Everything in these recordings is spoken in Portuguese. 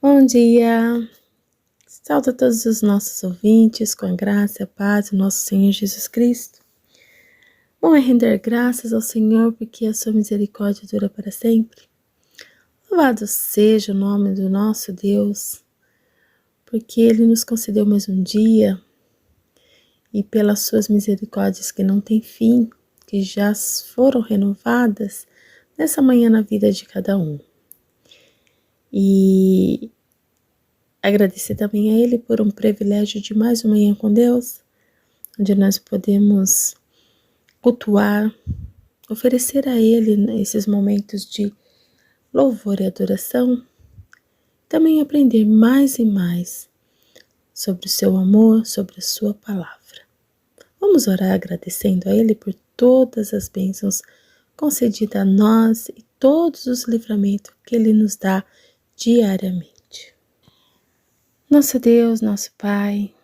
Bom dia! Saúde a todos os nossos ouvintes com a graça e a paz do nosso Senhor Jesus Cristo. Bom é render graças ao Senhor porque a sua misericórdia dura para sempre. Louvado seja o nome do nosso Deus, porque Ele nos concedeu mais um dia e pelas suas misericórdias que não têm fim, que já foram renovadas nessa manhã na vida de cada um. E agradecer também a Ele por um privilégio de mais uma manhã com Deus, onde nós podemos cultuar, oferecer a Ele esses momentos de louvor e adoração, também aprender mais e mais sobre o seu amor, sobre a sua palavra. Vamos orar agradecendo a Ele por todas as bênçãos concedidas a nós e todos os livramentos que Ele nos dá diariamente. Nosso Deus, nosso Pai,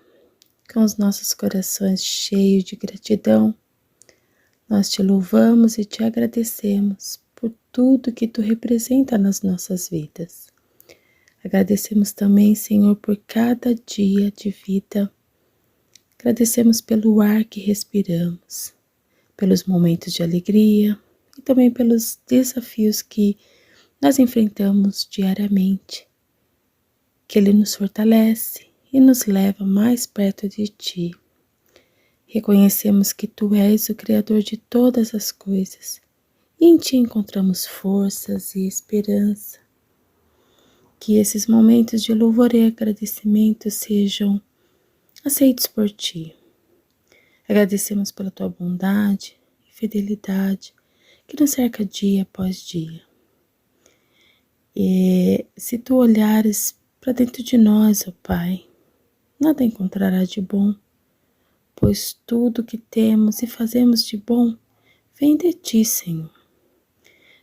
com os nossos corações cheios de gratidão, nós te louvamos e te agradecemos por tudo que tu representa nas nossas vidas. Agradecemos também, Senhor, por cada dia de vida. Agradecemos pelo ar que respiramos, pelos momentos de alegria e também pelos desafios que nós enfrentamos diariamente, que Ele nos fortalece e nos leva mais perto de Ti. Reconhecemos que Tu és o Criador de todas as coisas e em Ti encontramos forças e esperança. Que esses momentos de louvor e agradecimento sejam aceitos por Ti. Agradecemos pela Tua bondade e fidelidade que nos cerca dia após dia. E se Tu olhares para dentro de nós, ó Pai, nada encontrará de bom, pois tudo que temos e fazemos de bom vem de Ti, Senhor.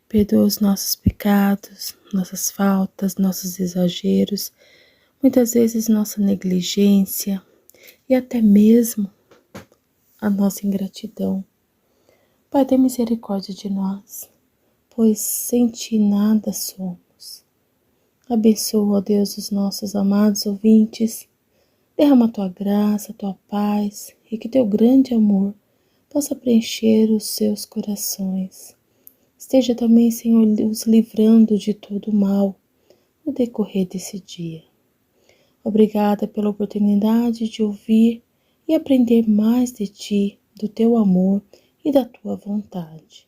Perdoa os nossos pecados, nossas faltas, nossos exageros, muitas vezes nossa negligência e até mesmo a nossa ingratidão. Pai, tem misericórdia de nós, pois sem Ti nada somos. Abençoa, ó Deus, os nossos amados ouvintes. Derrama a Tua graça, a Tua paz e que Teu grande amor possa preencher os seus corações. Esteja também, Senhor, os livrando de todo o mal no decorrer desse dia. Obrigada pela oportunidade de ouvir e aprender mais de Ti, do Teu amor e da Tua vontade.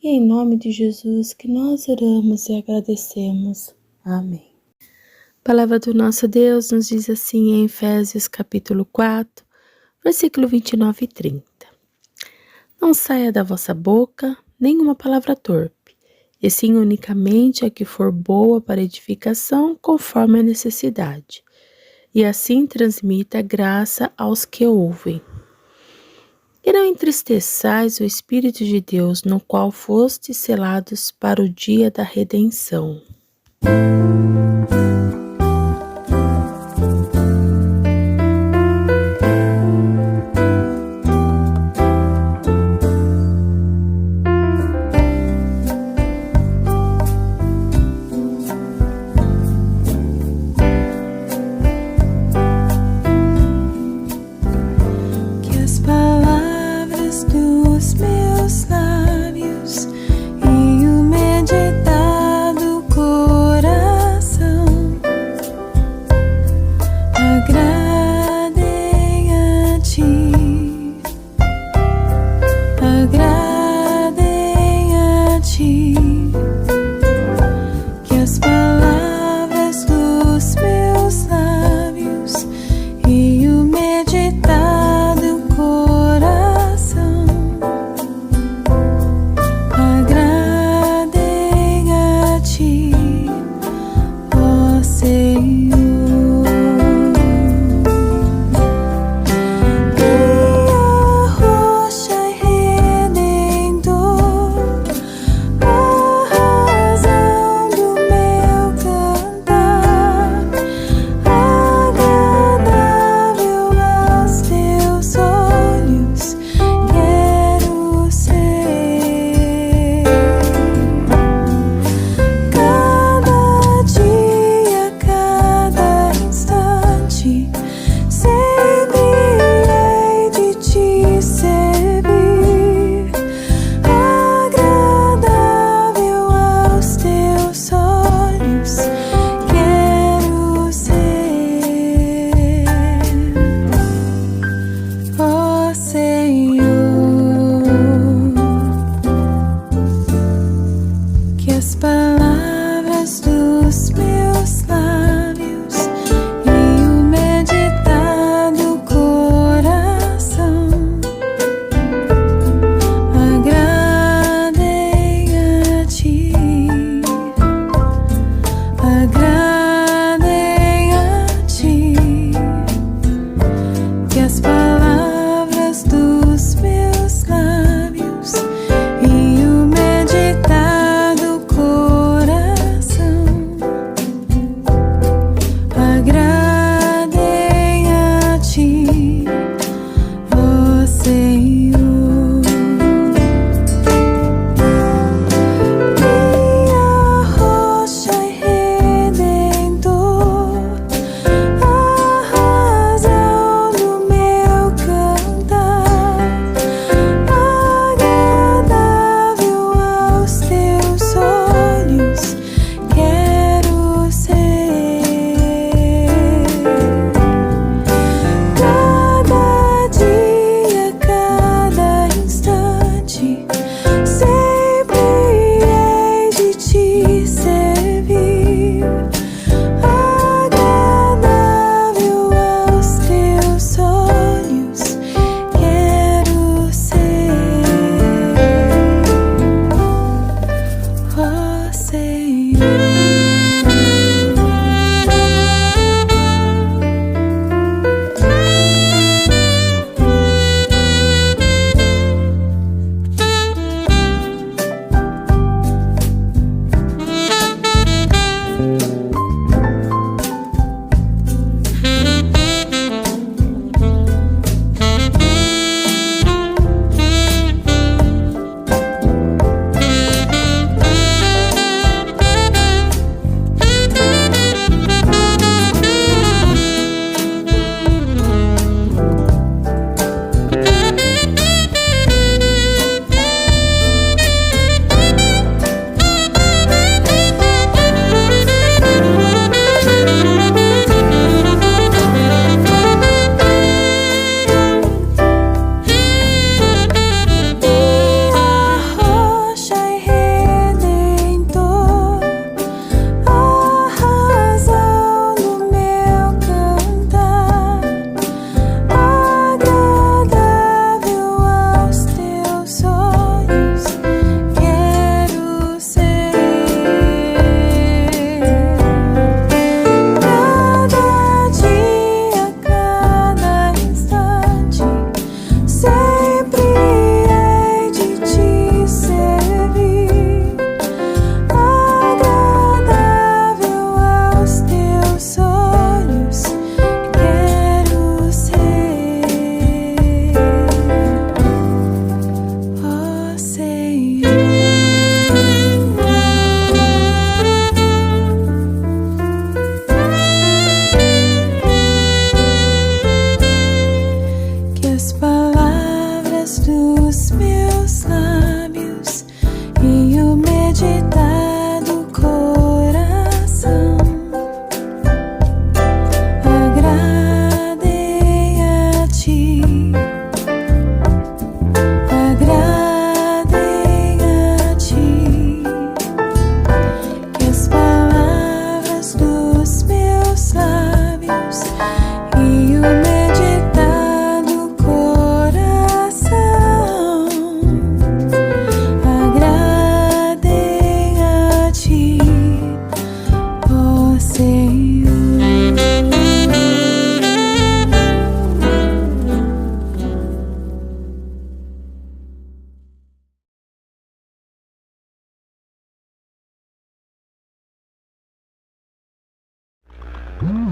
E é em nome de Jesus que nós oramos e agradecemos. Amém. A palavra do nosso Deus nos diz assim em Efésios capítulo 4, versículo 29 e 30. Não saia da vossa boca nenhuma palavra torpe, e sim unicamente a que for boa para edificação conforme a necessidade, e assim transmita graça aos que ouvem. E não entristeçais o Espírito de Deus, no qual fostes selados para o dia da redenção.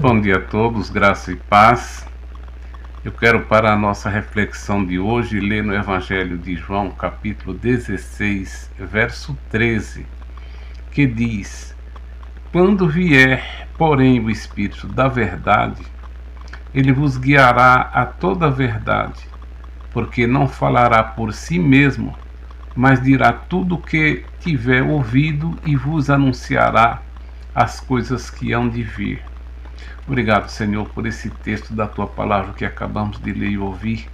Bom dia a todos, graça e paz. Eu quero, para a nossa reflexão de hoje, ler no Evangelho de João, capítulo 16, verso 13, que diz: Quando vier, porém, o Espírito da verdade, ele vos guiará a toda a verdade, porque não falará por si mesmo, mas dirá tudo o que tiver ouvido e vos anunciará as coisas que hão de vir. Obrigado, Senhor, por esse texto da Tua Palavra que acabamos de ler e ouvir.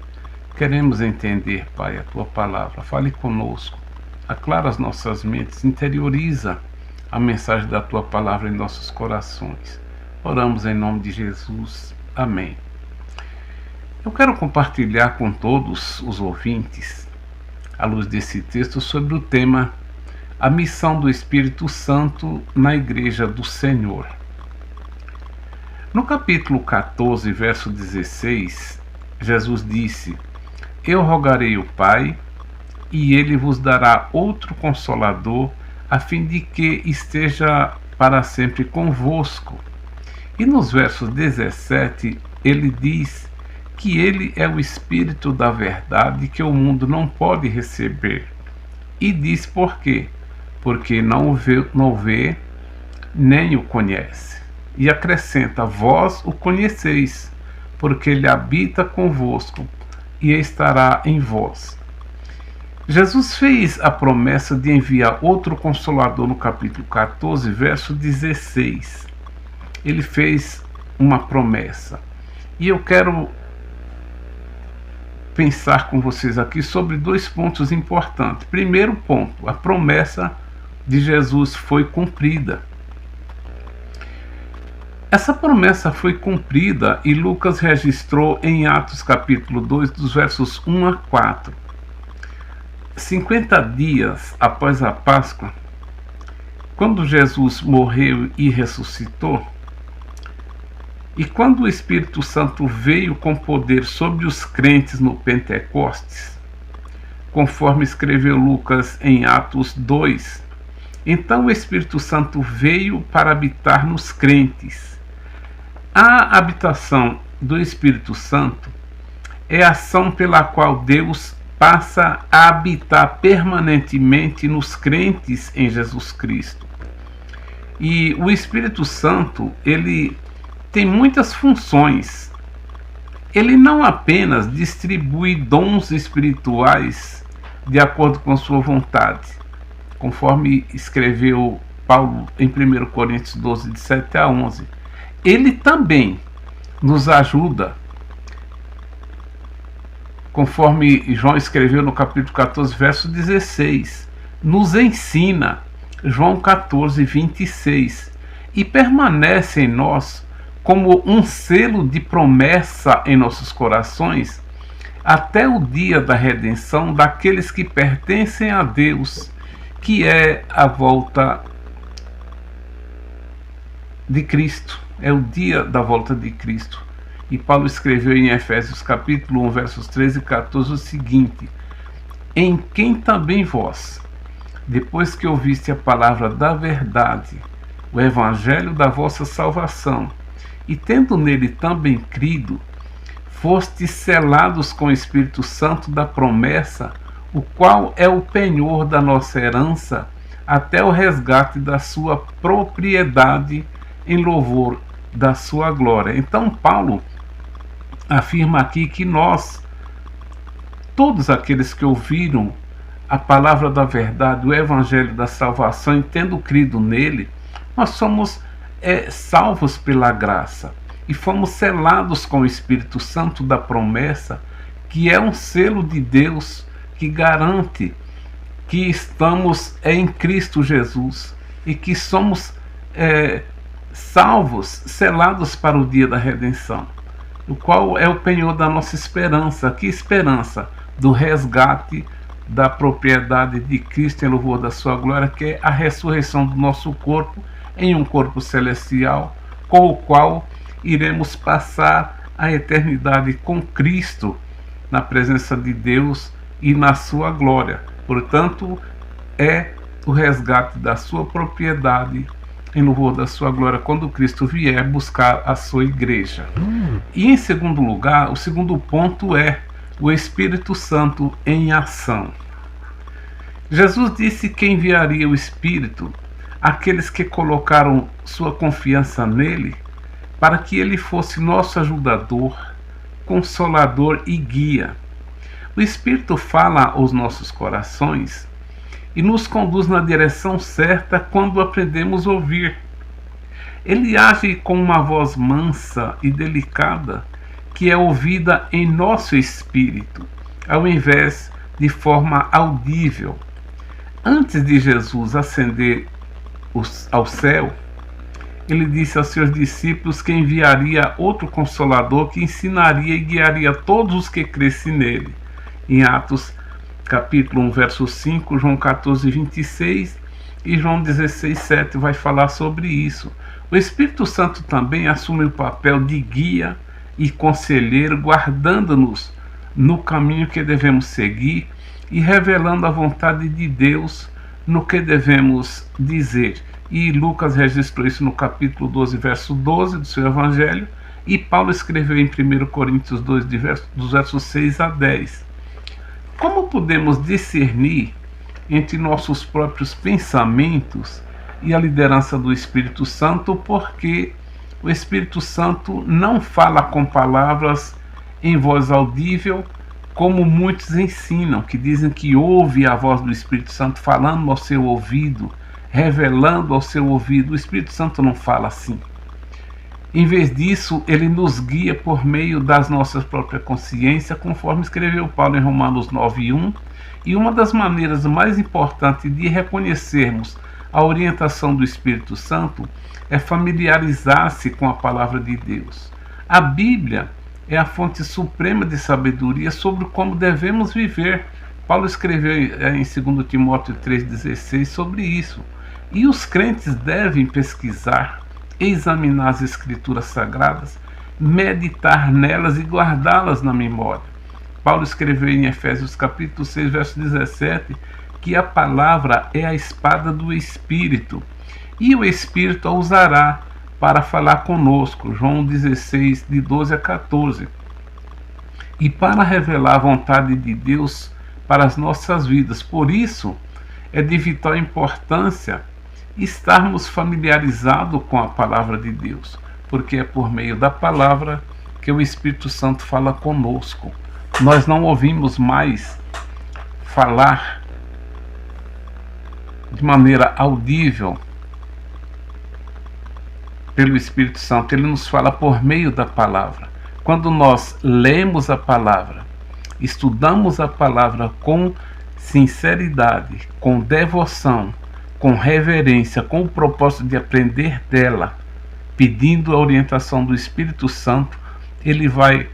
Queremos entender, Pai, a Tua Palavra. Fale conosco, aclara as nossas mentes, interioriza a mensagem da Tua Palavra em nossos corações. Oramos em nome de Jesus. Amém. Eu quero compartilhar com todos os ouvintes, à luz desse texto, sobre o tema a missão do Espírito Santo na Igreja do Senhor. No capítulo 14, verso 16, Jesus disse: Eu rogarei o Pai, e ele vos dará outro Consolador, a fim de que esteja para sempre convosco. E nos versos 17, ele diz que ele é o Espírito da verdade que o mundo não pode receber. E diz por quê? Porque não o vê nem o conhece. E acrescenta: vós o conheceis, porque ele habita convosco e estará em vós. Jesus fez a promessa de enviar outro Consolador no capítulo 14, verso 16. Ele fez uma promessa. E eu quero pensar com vocês aqui sobre dois pontos importantes. Primeiro ponto, a promessa de Jesus foi cumprida. Essa promessa foi cumprida e Lucas registrou em Atos capítulo 2, dos versos 1 a 4. 50 dias após a Páscoa, quando Jesus morreu e ressuscitou, e quando o Espírito Santo veio com poder sobre os crentes no Pentecostes, conforme escreveu Lucas em Atos 2, então o Espírito Santo veio para habitar nos crentes. A habitação do Espírito Santo é a ação pela qual Deus passa a habitar permanentemente nos crentes em Jesus Cristo. E o Espírito Santo, ele tem muitas funções. Ele não apenas distribui dons espirituais de acordo com sua vontade, conforme escreveu Paulo em 1 Coríntios 12, de 7 a 11. Ele também nos ajuda, conforme João escreveu no capítulo 14, verso 16. Nos ensina, João 14, 26. E permanece em nós como um selo de promessa em nossos corações, até o dia da redenção daqueles que pertencem a Deus, que é a volta de Cristo. É o dia da volta de Cristo. E Paulo escreveu em Efésios capítulo 1, versos 13 e 14 o seguinte: em quem também vós, depois que ouviste a palavra da verdade, o evangelho da vossa salvação, e tendo nele também crido, fostes selados com o Espírito Santo da promessa, o qual é o penhor da nossa herança, até o resgate da sua propriedade, em louvor da sua glória. Então Paulo afirma aqui que nós, todos aqueles que ouviram a palavra da verdade, o evangelho da salvação, e tendo crido nele, nós somos salvos pela graça e fomos selados com o Espírito Santo da promessa, que é um selo de Deus que garante que estamos em Cristo Jesus e que somos salvos, selados para o dia da redenção, o qual é o penhor da nossa esperança. Que esperança? Do resgate da propriedade de Cristo em louvor da sua glória, que é a ressurreição do nosso corpo em um corpo celestial, com o qual iremos passar a eternidade com Cristo na presença de Deus e na sua glória. Portanto, é o resgate da sua propriedade em louvor da sua glória, quando Cristo vier buscar a sua igreja. E em segundo lugar, o segundo ponto é o Espírito Santo em ação. Jesus disse que enviaria o Espírito àqueles que colocaram sua confiança nele, para que ele fosse nosso ajudador, consolador e guia. O Espírito fala aos nossos corações e nos conduz na direção certa quando aprendemos a ouvir. Ele age com uma voz mansa e delicada que é ouvida em nosso espírito, ao invés de forma audível. Antes de Jesus ascender ao céu, ele disse aos seus discípulos que enviaria outro Consolador que ensinaria e guiaria todos os que crescem nele. Em Atos capítulo 1, verso 5, João 14, 26 e João 16, 7 vai falar sobre isso. O Espírito Santo também assume o papel de guia e conselheiro, guardando-nos no caminho que devemos seguir e revelando a vontade de Deus no que devemos dizer. E Lucas registrou isso no capítulo 12, verso 12 do seu Evangelho, e Paulo escreveu em 1 Coríntios 2, dos versos 6 a 10. Como podemos discernir entre nossos próprios pensamentos e a liderança do Espírito Santo? Porque o Espírito Santo não fala com palavras em voz audível, como muitos ensinam, que dizem que ouve a voz do Espírito Santo falando ao seu ouvido, revelando ao seu ouvido. O Espírito Santo não fala assim. Em vez disso, ele nos guia por meio das nossas próprias consciências, conforme escreveu Paulo em Romanos 9:1. E uma das maneiras mais importantes de reconhecermos a orientação do Espírito Santo é familiarizar-se com a palavra de Deus. A Bíblia é a fonte suprema de sabedoria sobre como devemos viver. Paulo escreveu em 2 Timóteo 3,16 sobre isso. E os crentes devem pesquisar, examinar as Escrituras Sagradas, meditar nelas e guardá-las na memória. Paulo escreveu em Efésios capítulo 6, verso 17, que a palavra é a espada do Espírito, e o Espírito a usará para falar conosco. João 16, de 12 a 14. E para revelar a vontade de Deus para as nossas vidas. Por isso, é de vital importância estarmos familiarizados com a palavra de Deus, porque é por meio da palavra que o Espírito Santo fala conosco. Nós não ouvimos mais falar de maneira audível pelo Espírito Santo. Ele nos fala por meio da palavra. Quando nós lemos a palavra, estudamos a palavra com sinceridade, com devoção, com reverência, com o propósito de aprender dela, pedindo a orientação do Espírito Santo, ele vai,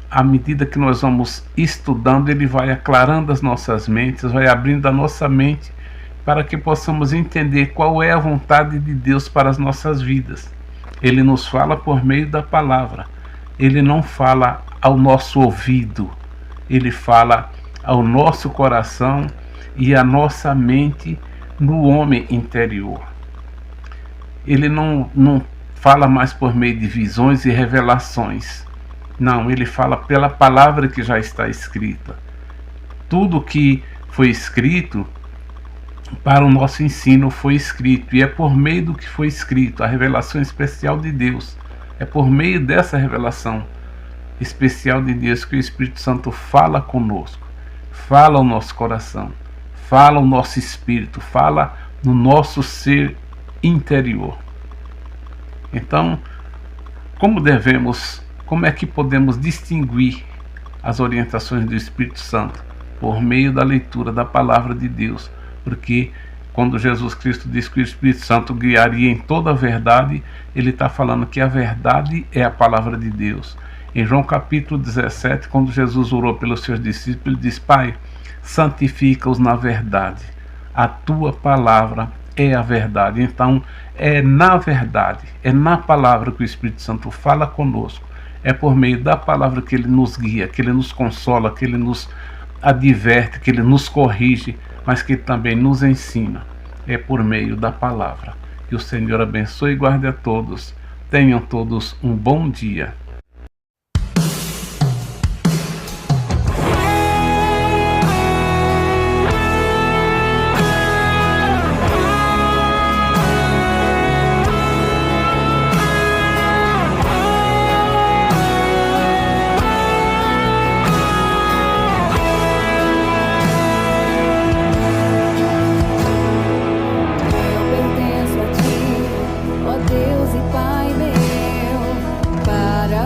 à medida que nós vamos estudando, ele vai aclarando as nossas mentes, vai abrindo a nossa mente para que possamos entender qual é a vontade de Deus para as nossas vidas. Ele nos fala por meio da palavra. Ele não fala ao nosso ouvido, ele fala ao nosso coração e à nossa mente no homem interior. Ele não fala mais por meio de visões e revelações. Não, ele fala pela palavra que já está escrita. Tudo que foi escrito para o nosso ensino foi escrito, e é por meio do que foi escrito, a revelação especial de Deus. É por meio dessa revelação especial de Deus que o Espírito Santo fala conosco, fala ao nosso coração, fala ao nosso espírito, fala no nosso ser interior. Então, como é que podemos distinguir as orientações do Espírito Santo? Por meio da leitura da palavra de Deus. Porque quando Jesus Cristo diz que o Espírito Santo guiaria em toda a verdade, ele está falando que a verdade é a palavra de Deus. Em João capítulo 17, quando Jesus orou pelos seus discípulos, ele diz: Pai, santifica-os na verdade. A tua palavra é a verdade. Então, é na verdade, é na palavra que o Espírito Santo fala conosco. É por meio da palavra que ele nos guia, que ele nos consola, que ele nos adverte, que ele nos corrige, mas que também nos ensina. É por meio da palavra. Que o Senhor abençoe e guarde a todos. Tenham todos um bom dia. Deus e Pai meu, para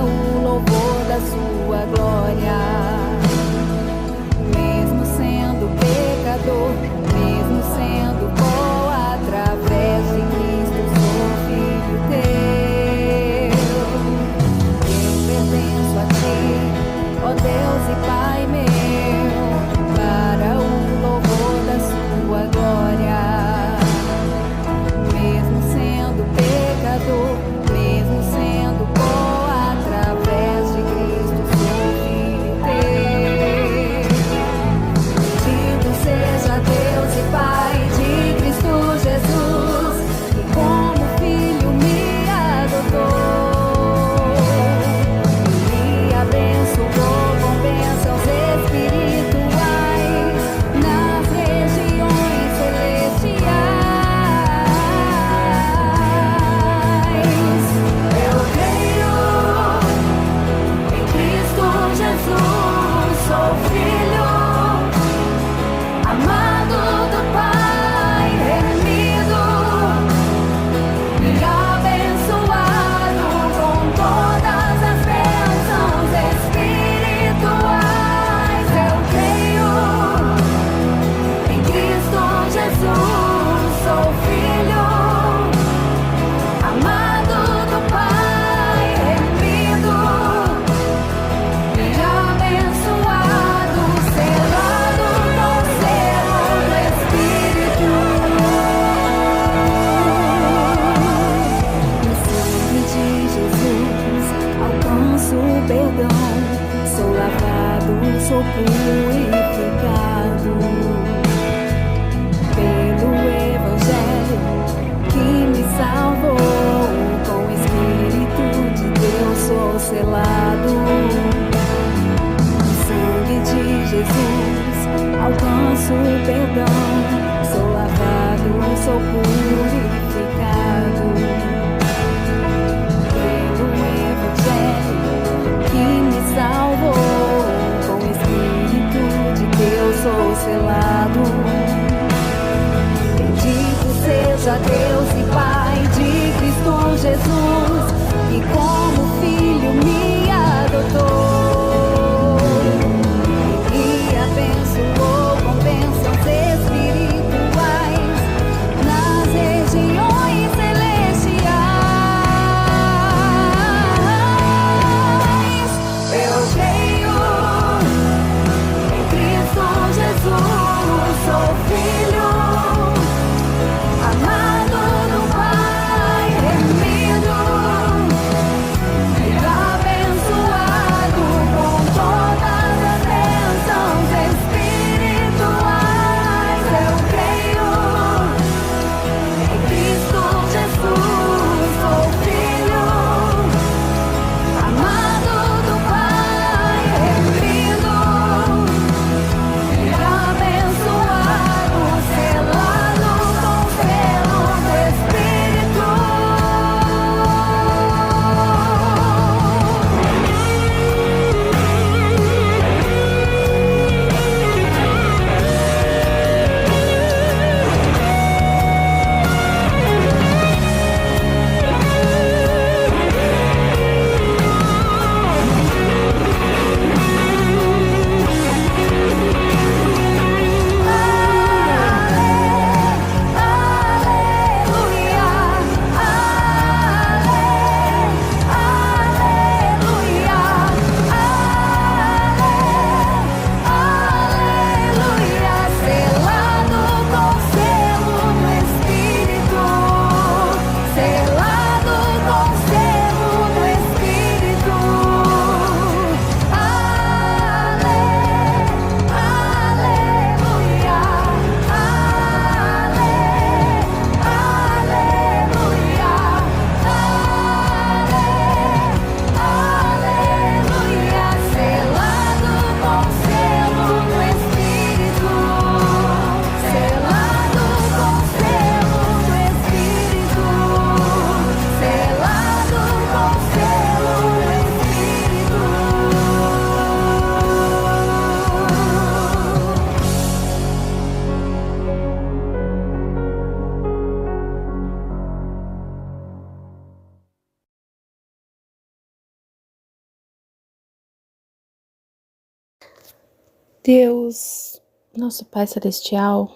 Deus, nosso Pai Celestial,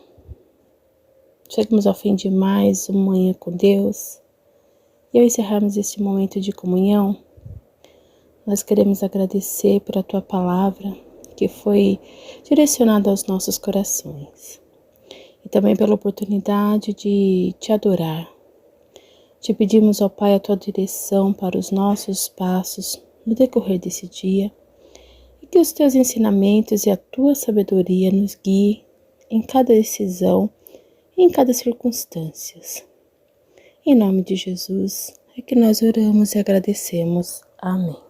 chegamos ao fim de mais uma manhã com Deus. E ao encerrarmos este momento de comunhão, nós queremos agradecer pela Tua Palavra, que foi direcionada aos nossos corações. E também pela oportunidade de Te adorar. Te pedimos, ó Pai, a Tua direção para os nossos passos no decorrer desse dia. E que os Teus ensinamentos e a Tua sabedoria nos guiem em cada decisão e em cada circunstância. Em nome de Jesus é que nós oramos e agradecemos. Amém.